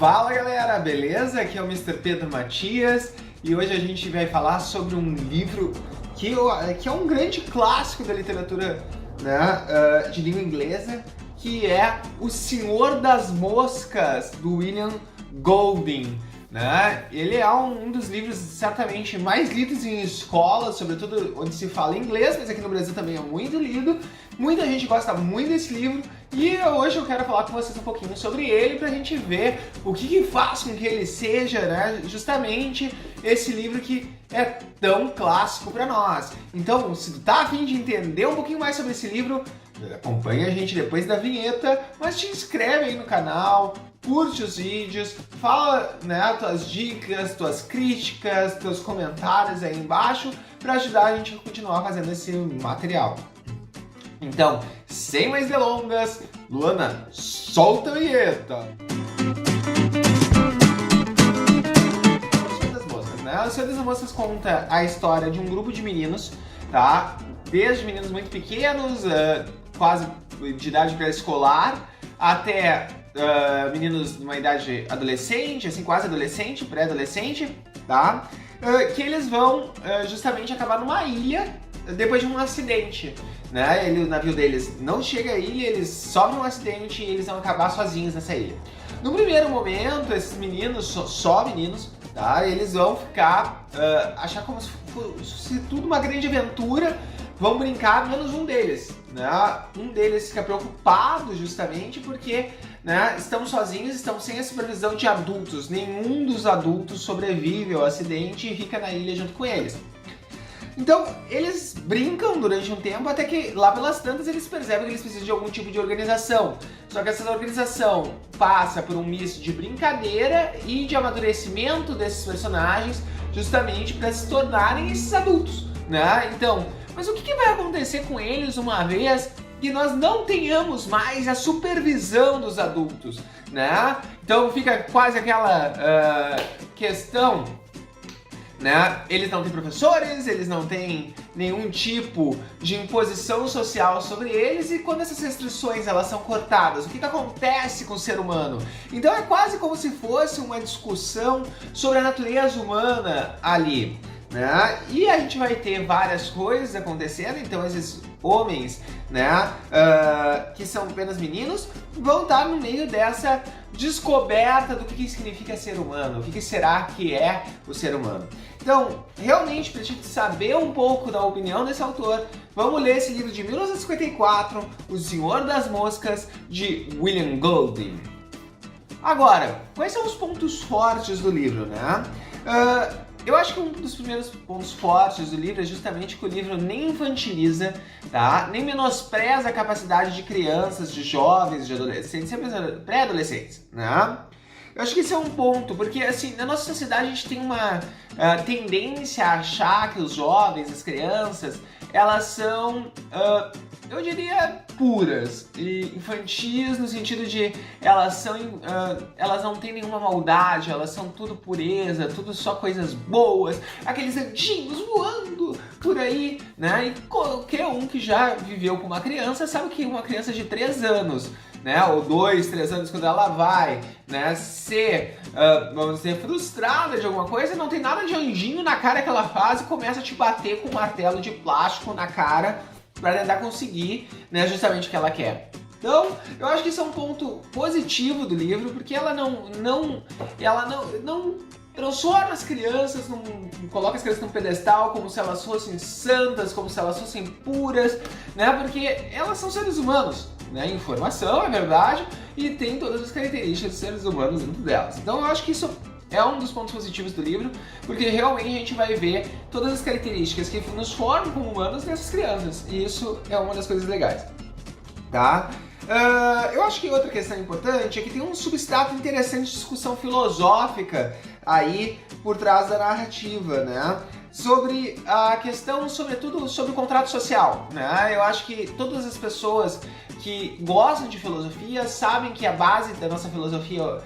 Fala galera, beleza? Aqui é o Mr. Pedro Matias e hoje a gente vai falar sobre um livro que é um grande clássico da literatura, né, de língua inglesa, que é O Senhor das Moscas, do William Golding. Né? Ele é um dos livros certamente mais lidos em escolas, sobretudo onde se fala inglês, mas aqui no Brasil também é muito lido. Muita gente gosta muito desse livro e hoje eu quero falar com vocês um pouquinho sobre ele pra gente ver o que faz com que ele seja, né, justamente esse livro que é tão clássico pra nós. Então, se tu tá a fim de entender um pouquinho mais sobre esse livro, acompanha a gente depois da vinheta, mas te inscreve aí no canal, curte os vídeos, fala, né, tuas dicas, tuas críticas, teus comentários aí embaixo para ajudar a gente a continuar fazendo esse material. Então, sem mais delongas, Luana, solta a vinheta! O Senhor das Moscas, né? O Senhor das Moscas conta a história de um grupo de meninos, tá? Desde meninos muito pequenos, quase de idade pré-escolar, até meninos numa idade adolescente, assim, quase adolescente, pré-adolescente, tá? Que eles vão justamente acabar numa ilha depois de um acidente, né? O navio deles não chega à ilha, eles sofrem um acidente e eles vão acabar sozinhos nessa ilha. No primeiro momento, esses meninos, só meninos, tá? Eles vão ficar, achar como se fosse tudo uma grande aventura, vão brincar, menos um deles, né? Um deles fica preocupado justamente porque, né, estão sozinhos, estão sem a supervisão de adultos. Nenhum dos adultos sobrevive ao acidente e fica na ilha junto com eles. Então, eles brincam durante um tempo até que lá pelas tantas eles percebem que eles precisam de algum tipo de organização. Só que essa organização passa por um misto de brincadeira e de amadurecimento desses personagens justamente para se tornarem esses adultos, né? Então, mas o que vai acontecer com eles uma vez que nós não tenhamos mais a supervisão dos adultos, né? Então fica quase aquela questão, né? Eles não têm professores, eles não têm nenhum tipo de imposição social sobre eles, e quando essas restrições elas são cortadas, o que acontece com o ser humano? Então é quase como se fosse uma discussão sobre a natureza humana ali, né? E a gente vai ter várias coisas acontecendo. Então esses homens, né, que são apenas meninos, vão estar no meio dessa descoberta do que significa ser humano, o que será que é o ser humano. Então, realmente, para a gente saber um pouco da opinião desse autor, vamos ler esse livro de 1954, O Senhor das Moscas, de William Golding. Agora, quais são os pontos fortes do livro, né? Eu acho que um dos primeiros pontos fortes do livro é justamente que o livro nem infantiliza, tá? Nem menospreza a capacidade de crianças, de jovens, de adolescentes, sempre pré-adolescentes, né? Eu acho que esse é um ponto, porque assim, na nossa sociedade a gente tem uma tendência a achar que os jovens, as crianças, elas são, eu diria, puras e infantis no sentido de elas não têm nenhuma maldade, elas são tudo pureza, tudo só coisas boas, aqueles anjinhos voando por aí, né? E qualquer um que já viveu com uma criança sabe que uma criança de 3 anos, né, ou 2, 3 anos, quando ela vai, né, ser, vamos dizer, frustrada de alguma coisa, não tem nada de anjinho na cara que ela faz e começa a te bater com um martelo de plástico na cara para tentar conseguir, né, justamente o que ela quer. Então, eu acho que isso é um ponto positivo do livro, porque ela não transforma as crianças, não coloca as crianças num pedestal como se elas fossem santas, como se elas fossem puras, né? Porque elas são seres humanos, né? Informação, é verdade, e tem todas as características de seres humanos dentro delas. Então eu acho que isso é um dos pontos positivos do livro, porque realmente a gente vai ver todas as características que nos formam como humanos nessas crianças, e isso é uma das coisas legais, tá? Eu acho que outra questão importante é que tem um substrato interessante de discussão filosófica aí por trás da narrativa, né? Sobre a questão, sobretudo, sobre o contrato social, né? Eu acho que todas as pessoas que gostam de filosofia sabem que a base da nossa filosofia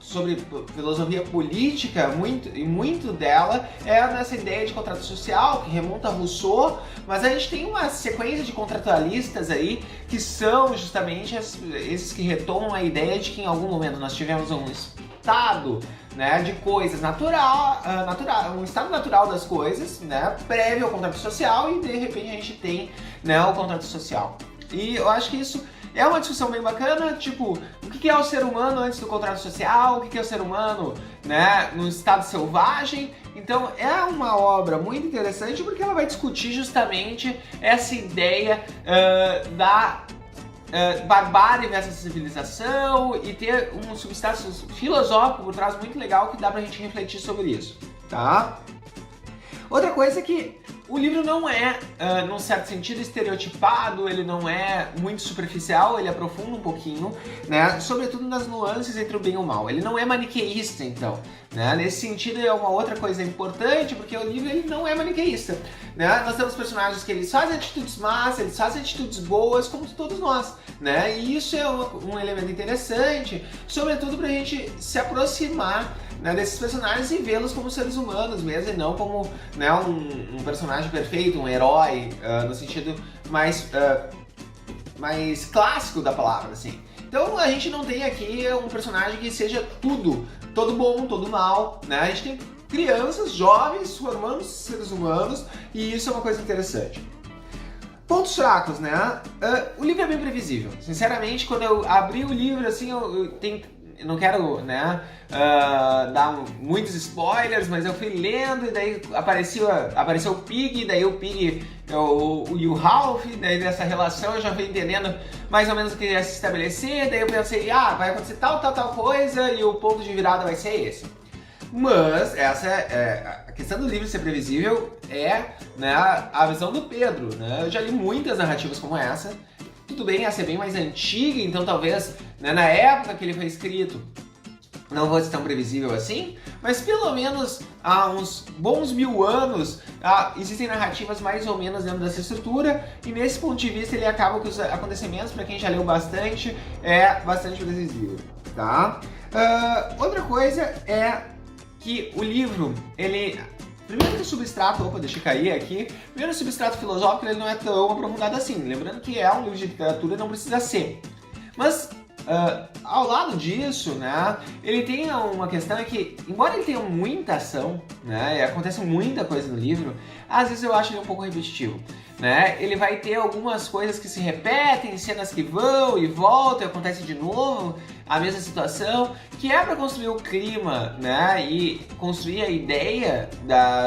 sobre filosofia política, e muito dela é nessa ideia de contrato social, que remonta a Rousseau, mas a gente tem uma sequência de contratualistas aí, que são justamente esses que retomam a ideia de que em algum momento nós tivemos um estado, né, de coisas natural, um estado natural das coisas, né, prévio ao contrato social, e de repente a gente tem, né, o contrato social. E eu acho que isso é uma discussão bem bacana, tipo, o que é o ser humano antes do contrato social, o que é o ser humano, né, no estado selvagem. Então é uma obra muito interessante porque ela vai discutir justamente essa ideia da barbárie versus civilização e ter um substrato filosófico por trás muito legal que dá pra gente refletir sobre isso, tá? Outra coisa é que o livro não é, num certo sentido, estereotipado, ele não é muito superficial, ele aprofunda um pouquinho, né? Sobretudo nas nuances entre o bem e o mal. Ele não é maniqueísta, então, né? Nesse sentido é uma outra coisa importante, porque o livro ele não é maniqueísta, né? Nós temos personagens que eles fazem atitudes más, eles fazem atitudes boas, como todos nós, né? E isso é um elemento interessante, sobretudo pra gente se aproximar, né, desses personagens e vê-los como seres humanos mesmo, e não como, né, um personagem perfeito, um herói, no sentido mais clássico da palavra, assim. Então a gente não tem aqui um personagem que seja tudo, todo bom, todo mal, né? A gente tem crianças, jovens, formando seres humanos, e isso é uma coisa interessante. Pontos fracos, né? O livro é bem previsível. Sinceramente, quando eu abri o livro, assim, eu não quero, né, dar muitos spoilers, mas eu fui lendo e daí apareceu o Pig, daí o Pig e o Ralph, daí dessa relação eu já fui entendendo mais ou menos o que ia se estabelecer, daí eu pensei, vai acontecer tal coisa e o ponto de virada vai ser esse. Mas a questão do livro ser previsível né, a visão do Pedro, né? Eu já li muitas narrativas como essa. Tudo bem, essa é bem mais antiga, então talvez, né, na época que ele foi escrito não fosse tão previsível assim, mas pelo menos há uns bons 1000 anos existem narrativas mais ou menos dentro dessa estrutura, e nesse ponto de vista ele acaba com os acontecimentos, para quem já leu bastante, é bastante previsível, tá? Outra coisa é que o livro, primeiro que o substrato, deixa eu cair aqui. Primeiro, o substrato filosófico ele não é tão aprofundado assim. Lembrando que é um livro de literatura, não precisa ser. Mas, ao lado disso, né, ele tem uma questão que, embora ele tenha muita ação, né, e acontece muita coisa no livro, às vezes eu acho ele um pouco repetitivo. Né? Ele vai ter algumas coisas que se repetem, cenas que vão e voltam, e acontece de novo a mesma situação, que é para construir o clima, né? E construir a ideia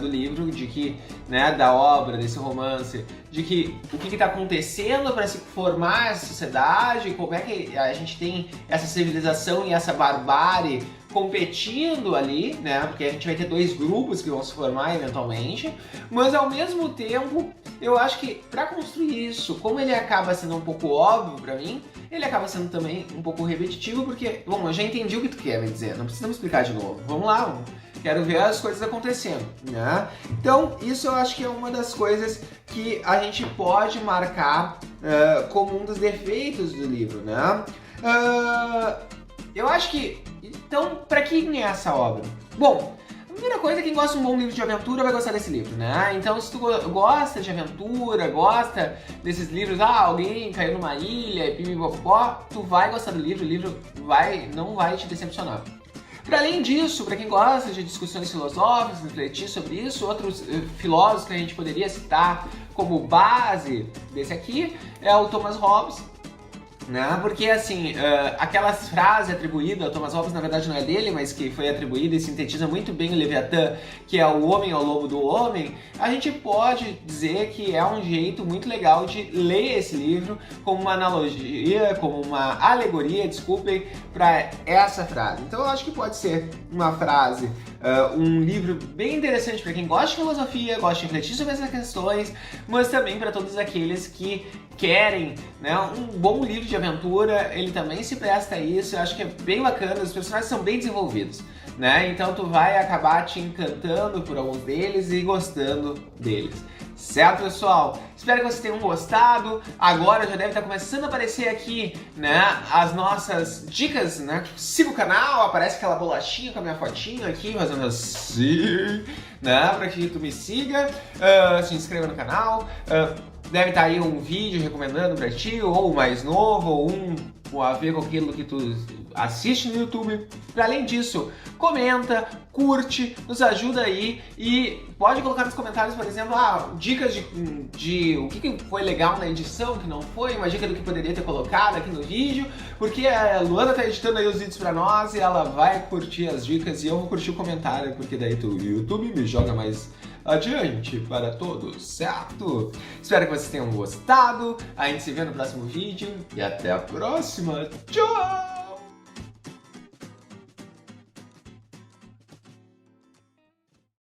do livro, de que, né, da obra, desse romance, de que o que está acontecendo para se formar essa sociedade, como é que a gente tem essa civilização e essa barbárie competindo ali, né? Porque a gente vai ter dois grupos que vão se formar eventualmente, mas ao mesmo tempo, eu acho que para construir isso, como ele acaba sendo um pouco óbvio para mim, ele acaba sendo também um pouco repetitivo, porque, bom, eu já entendi o que tu quer me dizer, não precisa me explicar de novo. Vamos lá, quero ver as coisas acontecendo, né? Então, isso eu acho que é uma das coisas que a gente pode marcar como um dos defeitos do livro, né? Eu acho que, então, pra quem é essa obra? Bom, a primeira coisa é que quem gosta de um bom livro de aventura vai gostar desse livro, né? Então, se tu gosta de aventura, gosta desses livros, alguém caiu numa ilha e pipipopó, tu vai gostar do livro, o livro não vai te decepcionar. Para além disso, para quem gosta de discussões filosóficas, refletir sobre isso, outros filósofos que a gente poderia citar como base desse aqui é o Thomas Hobbes, né? Porque assim, aquelas frases atribuídas ao Thomas Hobbes, na verdade não é dele, mas que foi atribuída e sintetiza muito bem o Leviatã, que é o homem ao lobo do homem, a gente pode dizer que é um jeito muito legal de ler esse livro como uma analogia, como uma alegoria, desculpem, para essa frase. Então eu acho que pode ser uma frase, um livro bem interessante para quem gosta de filosofia, gosta de refletir sobre essas questões, mas também para todos aqueles que querem, né, um bom livro de aventura. Ele também se presta a isso. Eu acho que é bem bacana, os personagens são bem desenvolvidos, né? Então tu vai acabar te encantando por alguns deles e gostando deles. Certo, pessoal? Espero que vocês tenham gostado. Agora já deve estar começando a aparecer aqui, né, as nossas dicas, né? Siga o canal, aparece aquela bolachinha com a minha fotinha aqui, fazendo assim, né, pra que tu me siga, se inscreva no canal. Deve estar aí um vídeo recomendando pra ti, ou o mais novo, ou um a ver com aquilo que tu assiste no YouTube. Além disso, comenta, curte, nos ajuda aí e pode colocar nos comentários, por exemplo, dicas de o que foi legal na edição, o que não foi, uma dica do que poderia ter colocado aqui no vídeo, porque a Luana tá editando aí os vídeos pra nós e ela vai curtir as dicas e eu vou curtir o comentário, porque daí o YouTube me joga mais adiante para todos, certo? Espero que vocês tenham gostado, a gente se vê no próximo vídeo e até a próxima, tchau!